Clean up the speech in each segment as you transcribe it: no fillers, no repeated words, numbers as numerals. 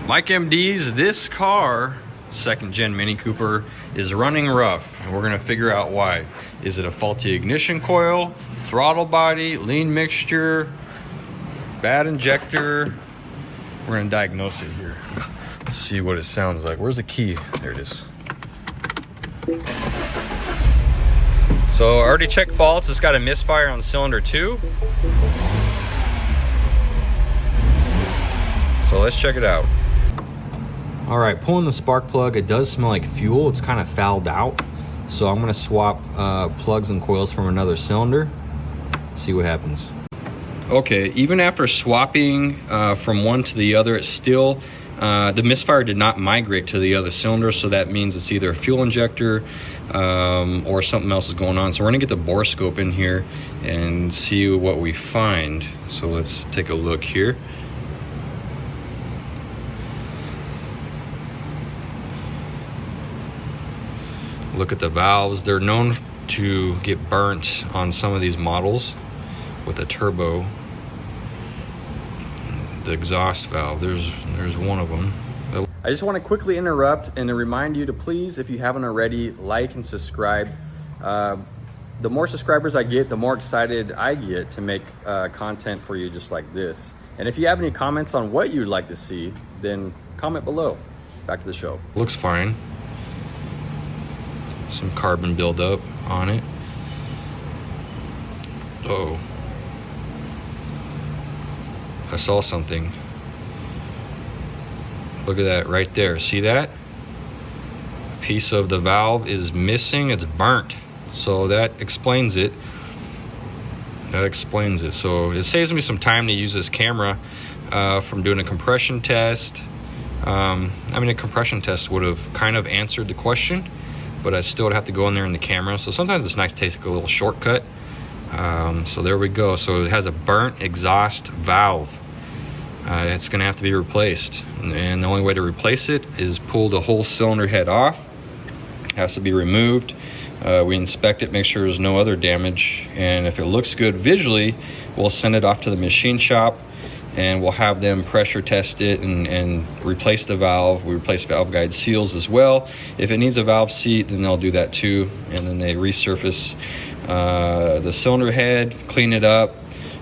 Mike MD's, this car, second gen Mini Cooper, is running rough, and we're gonna figure out why. Is it a faulty ignition coil, throttle body, lean mixture, bad injector? We're gonna diagnose it here. Let's see what it sounds like. Where's the key? There it is. So I already checked faults. It's got a misfire on cylinder 2. So let's check it out. All right, pulling the spark plug, it does smell like fuel. It's kind of fouled out. So I'm gonna swap plugs and coils from another cylinder, see what happens. Okay, even after swapping from one to the other, it's still, the misfire did not migrate to the other cylinder, so that means it's either a fuel injector or something else is going on. So we're gonna get the Boroscope in here and see what we find. So let's take a look here. Look at the valves. They're known to get burnt on some of these models with a turbo. The exhaust valve, there's one of them. I just want to quickly interrupt and to remind you to please, if you haven't already, like and subscribe. The more subscribers I get, the more excited I get to make content for you just like this. And if you have any comments on what you'd like to see, then comment below. Back to the show. Looks fine. Some carbon buildup on it. Oh, I saw something. Look at that right there. See that? A piece of the valve is missing. It's burnt. So that explains it. That explains it. So it saves me some time to use this camera from doing a compression test. I mean, a compression test would have kind of answered the question, but I still would have to go in there in the camera. So sometimes it's nice to take a little shortcut. So there we go. So it has a burnt exhaust valve. It's gonna have to be replaced. And the only way to replace it is pull the whole cylinder head off. It has to be removed. We inspect it, make sure there's no other damage. And if it looks good visually, we'll send it off to the machine shop and we'll have them pressure test it and replace the valve. We replace valve guide seals as well. If it needs a valve seat, then they'll do that too. And then they resurface the cylinder head, clean it up,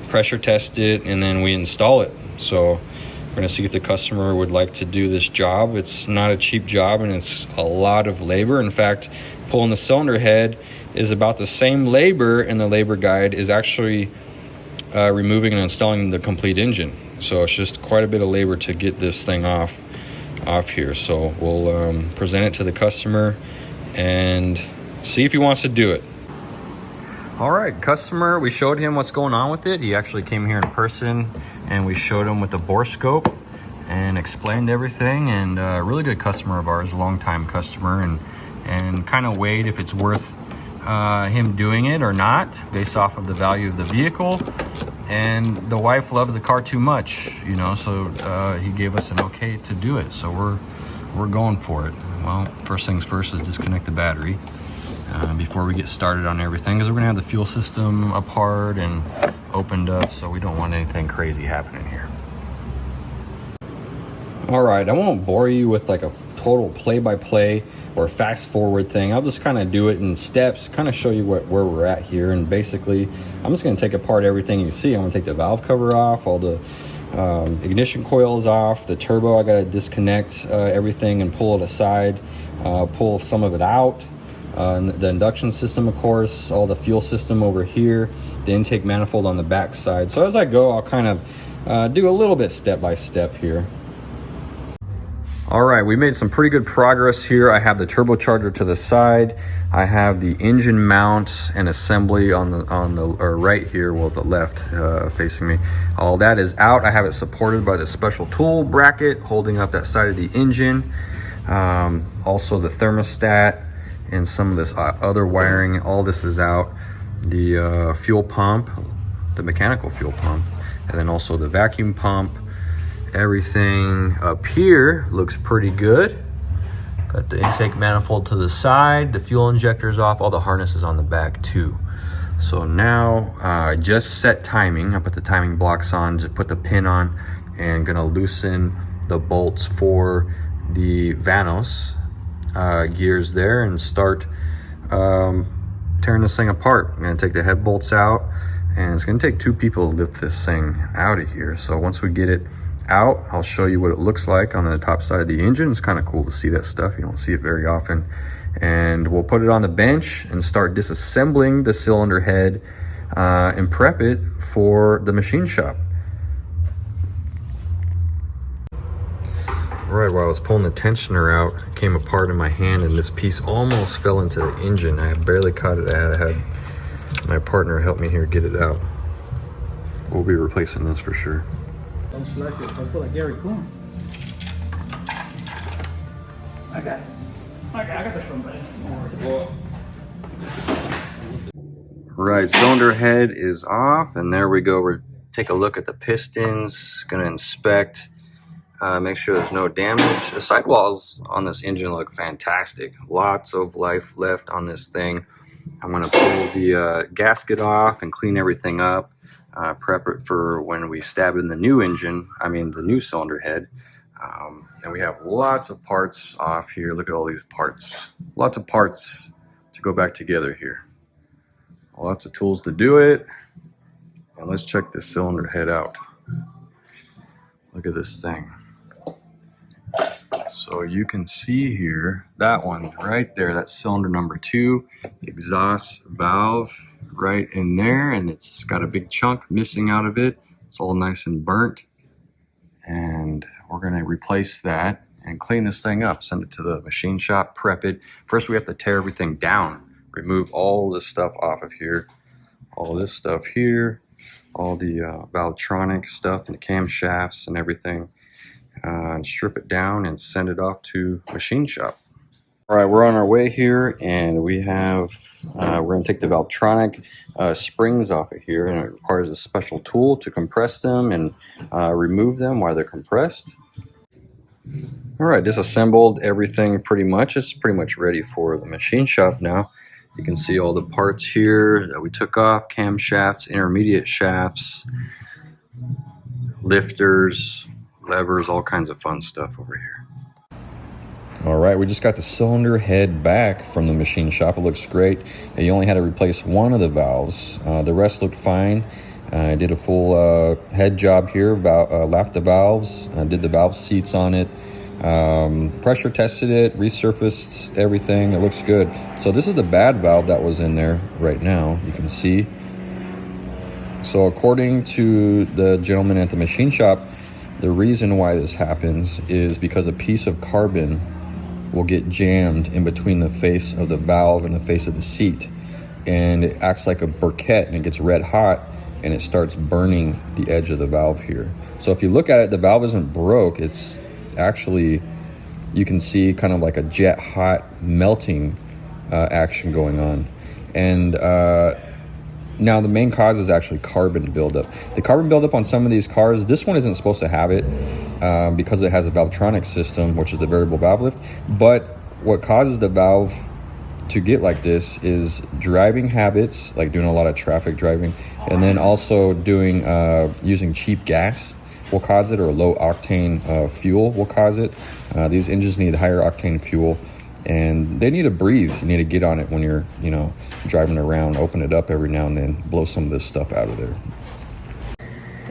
pressure test it, and then we install it. So we're gonna see if the customer would like to do this job. It's not a cheap job and it's a lot of labor. In fact, pulling the cylinder head is about the same labor, and the labor guide is actually removing and installing the complete engine. So it's just quite a bit of labor to get this thing off here. So we'll present it to the customer and see if he wants to do it. All right, customer, we showed him what's going on with it. He actually came here in person and we showed him with the Boroscope and explained everything. And a really good customer of ours, long-time customer, and kind of weighed if it's worth him doing it or not based off of the value of the vehicle. And the wife loves the car too much, you know, so he gave us an okay to do it. So we're going for it. Well, first things first is disconnect the battery before we get started on everything, because we're gonna have the fuel system apart and opened up, so we don't want anything crazy happening here. All right, I won't bore you with like a total play-by-play or fast-forward thing. I'll just kind of do it in steps, kind of show you where we're at here. And basically, I'm just going to take apart everything you see. I'm going to take the valve cover off, all the ignition coils off, the turbo. I got to disconnect everything and pull it aside, pull some of it out. The induction system, of course, all the fuel system over here, the intake manifold on the back side. So as I go, I'll kind of do a little bit step by step here. All right, we made some pretty good progress here. I have the turbocharger to the side. I have the engine mount and assembly on the or right here, well, the left facing me. All that is out. I have it supported by the special tool bracket holding up that side of the engine. Also the thermostat and some of this other wiring. All this is out. The fuel pump, the mechanical fuel pump, and then also the vacuum pump. Everything up here looks pretty good. Got the intake manifold to the side, the fuel injector's off, all the harnesses on the back too. So now I just set timing. I put the timing blocks on, just put the pin on, and gonna loosen the bolts for the VANOS gears there and start tearing this thing apart. I'm gonna take the head bolts out, and it's gonna take 2 people to lift this thing out of here. So once we get it out, I'll show you what it looks like on the top side of the engine. It's kind of cool to see that stuff. You don't see it very often. And we'll put it on the bench and start disassembling the cylinder head and prep it for the machine shop. Right, while I was pulling the tensioner out, it came apart in my hand and this piece almost fell into the engine. I barely caught it. I had my partner help me here get it out. We'll be replacing this for sure. Don't slice it. Don't put like Gary Coon. I got this from bed. Right, cylinder head is off, and there we go. We're take a look at the pistons. Gonna inspect. Make sure there's no damage. The sidewalls on this engine look fantastic. Lots of life left on this thing. I'm going to pull the gasket off and clean everything up. Prep it for when we stab in the new engine, the new cylinder head. And we have lots of parts off here. Look at all these parts. Lots of parts to go back together here. Lots of tools to do it. And let's check this cylinder head out. Look at this thing. So you can see here, that one right there, that's cylinder number 2, exhaust valve right in there, and it's got a big chunk missing out of it. It's all nice and burnt. And we're gonna replace that and clean this thing up, send it to the machine shop, prep it. First we have to tear everything down, remove all this stuff off of here, all this stuff here, all the Valvetronic stuff and the camshafts and everything. And strip it down and send it off to machine shop. All right, we're on our way here, and we have we're going to take the Valvetronic springs off of here, and it requires a special tool to compress them and remove them while they're compressed. All right, disassembled everything pretty much. It's pretty much ready for the machine shop now. You can see all the parts here that we took off: camshafts, intermediate shafts, lifters, levers, all kinds of fun stuff over here. All right, we just got the cylinder head back from the machine shop. It looks great. You only had to replace one of the valves. The rest looked fine. I did a full head job here, lapped the valves, did the valve seats on it, pressure tested it, resurfaced everything. It looks good. So this is the bad valve that was in there right now, you can see. So according to the gentleman at the machine shop, the reason why this happens is because a piece of carbon will get jammed in between the face of the valve and the face of the seat, and it acts like a briquette, and it gets red hot and it starts burning the edge of the valve here. So if you look at it, the valve isn't broke. It's actually, you can see kind of like a jet hot melting action going on. And now the main cause is actually carbon buildup. The carbon buildup on some of these cars, this one isn't supposed to have it because it has a Valvetronic system, which is the variable valve lift. But what causes the valve to get like this is driving habits, like doing a lot of traffic driving, and then also doing using cheap gas will cause it, or low octane fuel will cause it. These engines need higher octane fuel, and they need to breathe. You need to get on it when you're, driving around, open it up every now and then, blow some of this stuff out of there.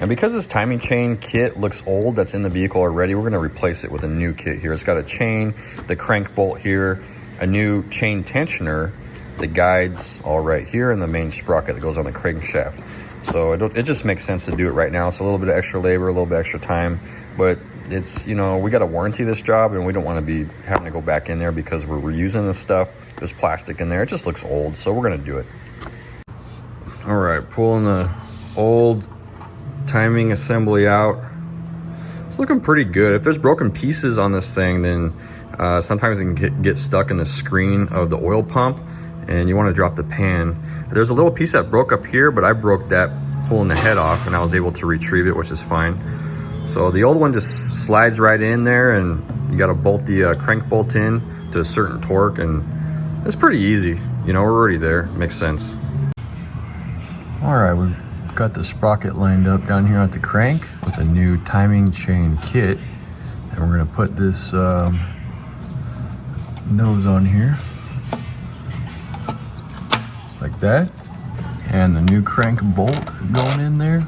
And because this timing chain kit looks old that's in the vehicle already, we're gonna replace it with a new kit here. It's got a chain, the crank bolt here, a new chain tensioner, the guides all right here, and the main sprocket that goes on the crankshaft. So it just makes sense to do it right now. It's a little bit of extra labor, a little bit extra time, but it's, we got to warranty this job, and we don't want to be having to go back in there because we're reusing this stuff. There's plastic in there. It just looks old, so we're going to do it. All right, pulling the old timing assembly out. It's looking pretty good. If there's broken pieces on this thing, then sometimes it can get stuck in the screen of the oil pump, and you want to drop the pan. There's a little piece that broke up here, but I broke that pulling the head off, and I was able to retrieve it, which is fine. So the old one just slides right in there, and you got to bolt the crank bolt in to a certain torque, and it's pretty easy. We're already there. Makes sense. All right, we've got the sprocket lined up down here at the crank with a new timing chain kit. And we're gonna put this nose on here, just like that. And the new crank bolt going in there.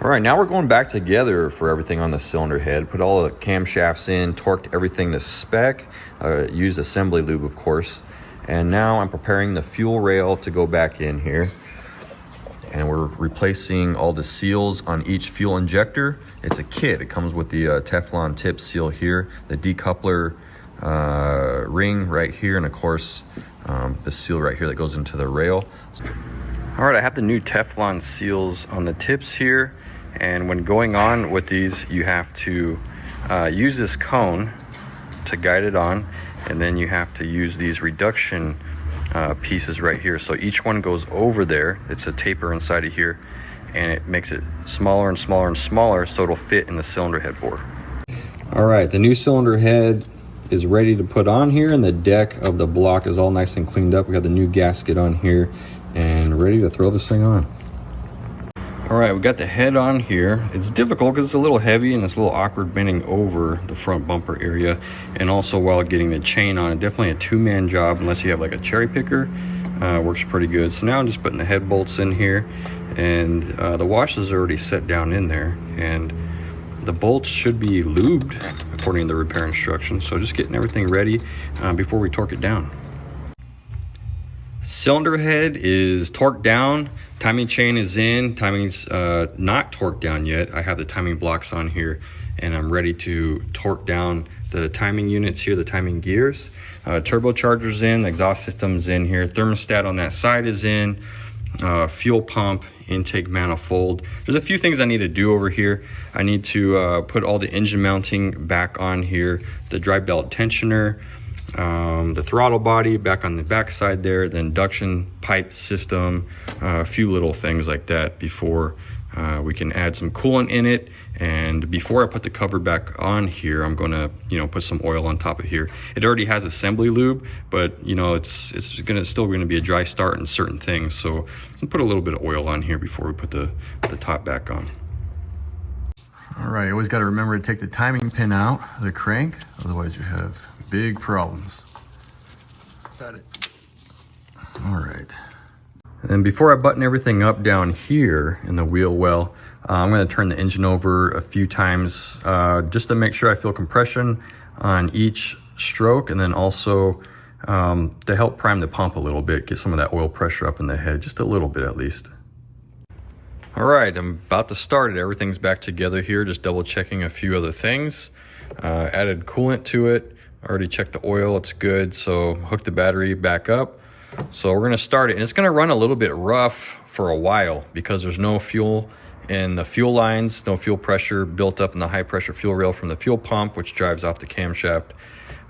All right, now we're going back together for everything on the cylinder head. Put all the camshafts in, torqued everything to spec, used assembly lube, of course. And now I'm preparing the fuel rail to go back in here. And we're replacing all the seals on each fuel injector. It's a kit. It comes with the Teflon tip seal here, the decoupler ring right here, and of course, the seal right here that goes into the rail. All right, I have the new Teflon seals on the tips here. And when going on with these, you have to use this cone to guide it on, and then you have to use these reduction pieces right here. So each one goes over there. It's a taper inside of here, and it makes it smaller and smaller and smaller so it'll fit in the cylinder head bore. All right, the new cylinder head is ready to put on here, and the deck of the block is all nice and cleaned up. We got the new gasket on here and ready to throw this thing on. All right, we got the head on here. It's difficult because it's a little heavy and it's a little awkward bending over the front bumper area, and also while getting the chain on. Definitely a two-man job unless you have like a cherry picker. Works pretty good. So now I'm just putting the head bolts in here, and the wash is already set down in there, and the bolts should be lubed according to the repair instructions. So just getting everything ready before we torque it down. Cylinder head is torqued down, timing chain is in, timing's not torqued down yet. I have the timing blocks on here, and I'm ready to torque down the timing units here, the timing gears. Turbocharger's in, the exhaust system's in here, thermostat on that side is in, fuel pump, intake manifold. There's a few things I need to do over here. I need to put all the engine mounting back on here, the drive belt tensioner, the throttle body back on the back side there, the induction pipe system, a few little things like that before we can add some coolant in it. And before I put the cover back on here, I'm gonna, put some oil on top of here. It already has assembly lube, but it's still gonna be a dry start in certain things. So I'll put a little bit of oil on here before we put the top back on. All right, always gotta remember to take the timing pin out of the crank, otherwise you have big problems. Got it. All right. And then before I button everything up down here in the wheel well, I'm going to turn the engine over a few times just to make sure I feel compression on each stroke, and then also to help prime the pump a little bit, get some of that oil pressure up in the head, just a little bit at least. All right, I'm about to start it. Everything's back together here, just double checking a few other things. Added coolant to it. Already checked the oil, it's good. So hooked the battery back up. So we're gonna start it, and it's gonna run a little bit rough for a while because there's no fuel in the fuel lines, no fuel pressure built up in the high pressure fuel rail from the fuel pump, which drives off the camshaft.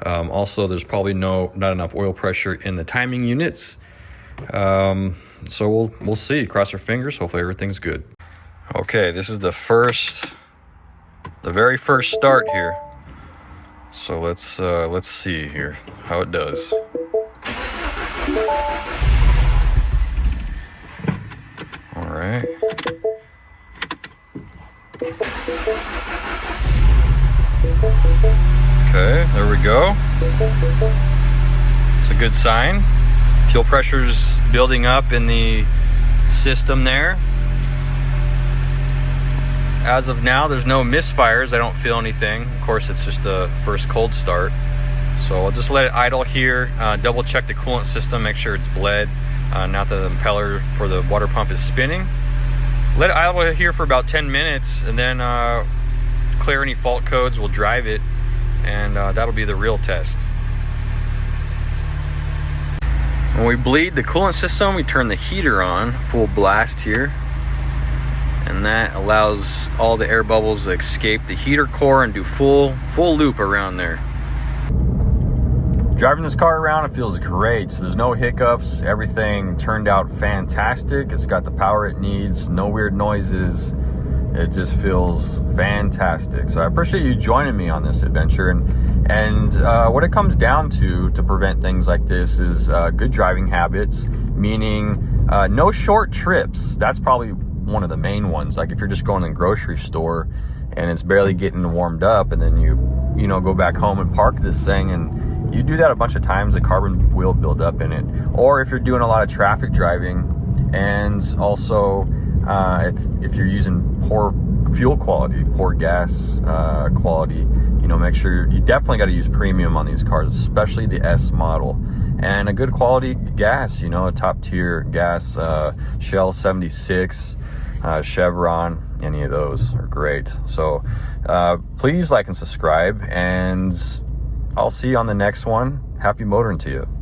Also, there's probably not enough oil pressure in the timing units. So we'll see, cross our fingers, hopefully everything's good. Okay, this is the very first start here. So let's see here how it does. All right. Okay, there we go. It's a good sign. Fuel pressure's building up in the system there. As of now, there's no misfires. I don't feel anything. Of course, it's just the first cold start. So I'll just let it idle here, double check the coolant system, make sure it's bled, not that the impeller for the water pump is spinning. Let it idle here for about 10 minutes, and then clear any fault codes. We'll drive it, and that'll be the real test. When we bleed the coolant system, we turn the heater on, full blast here. And that allows all the air bubbles to escape the heater core and do full loop around there. Driving this car around, it feels great. So there's no hiccups. Everything turned out fantastic. It's got the power it needs, no weird noises. It just feels fantastic. So I appreciate you joining me on this adventure. And what it comes down to prevent things like this is good driving habits, meaning no short trips. That's probably one of the main ones. Like if you're just going to the grocery store and it's barely getting warmed up, and then you know, go back home and park this thing, and you do that a bunch of times, the carbon will build up in it. Or if you're doing a lot of traffic driving, and also if you're using poor fuel quality, poor gas quality, you know, make sure you definitely got to use premium on these cars, especially the S model, and a good quality gas, you know, a top tier gas, Shell 76, Chevron, any of those are great. So please like and subscribe, and I'll see you on the next one. Happy motoring to you.